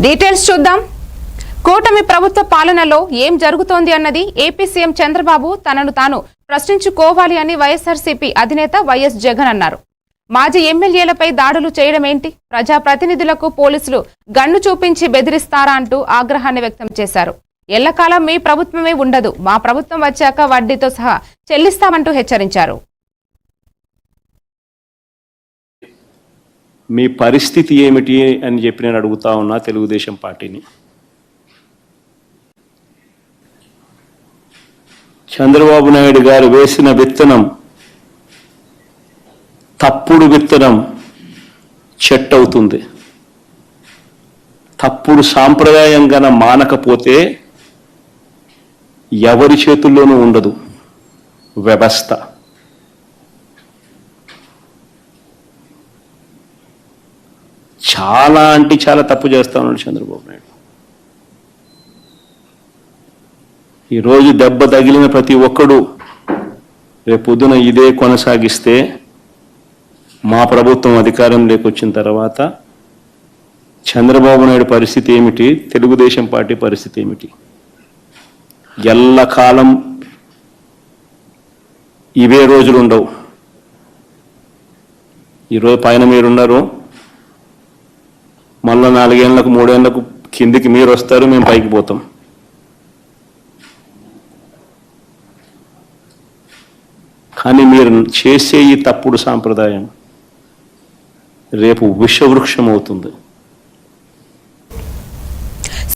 Details చూద్దాం. కూటమి ప్రభుత్వ పాలనలో ఏం జరుగుతోంది అన్నది ఏపీ సీఎం చంద్రబాబు తనను తాను ప్రశ్నించుకోవాలి అని వైఎస్ఆర్సీపీ అధినేత వైఎస్ జగన్ అన్నారు. మాజీ ఎమ్మెల్యేలపై దాడులు చేయడం ఏంటి, ప్రజాప్రతినిధులకు పోలీసులు గన్ను చూపించి బెదిరిస్తారా అంటూ ఆగ్రహాన్ని వ్యక్తం చేశారు. ఎల్లకాలం మీ ప్రభుత్వమే ఉండదు, మా ప్రభుత్వం వచ్చాక వడ్డీతో సహా చెల్లిస్తామంటూ హెచ్చరించారు. మీ పరిస్థితి ఏమిటి అని చెప్పి నేను అడుగుతా ఉన్నా తెలుగుదేశం పార్టీని. చంద్రబాబు నాయుడు గారు వేసిన విత్తనం, తప్పుడు విత్తనం చెట్టు అవుతుంది. తప్పుడు సాంప్రదాయంగా మానకపోతే ఎవరి చేతుల్లోనూ ఉండదు వ్యవస్థ. చాలా అంటే చాలా తప్పు చేస్తా ఉన్నాడు చంద్రబాబు నాయుడు. ఈరోజు దెబ్బ తగిలిన ప్రతి ఒక్కడు రేపొద్దున ఇదే కొనసాగిస్తే మా ప్రభుత్వం అధికారంలోకి వచ్చిన తర్వాత చంద్రబాబు నాయుడు పరిస్థితి ఏమిటి, తెలుగుదేశం పార్టీ పరిస్థితి ఏమిటి? ఎల్లకాలం ఇవే రోజులు ఉండవు. ఈరోజు పైన మీరున్నారు, మళ్ళా 4 ఏళ్లకు 3 ఏళ్లకు కిందికి మీరు వస్తారు, మేము పైకి పోతాం. కానీ మీరు చేసే ఈ తప్పుడు సాంప్రదాయం రేపు విషవృక్షం అవుతుంది.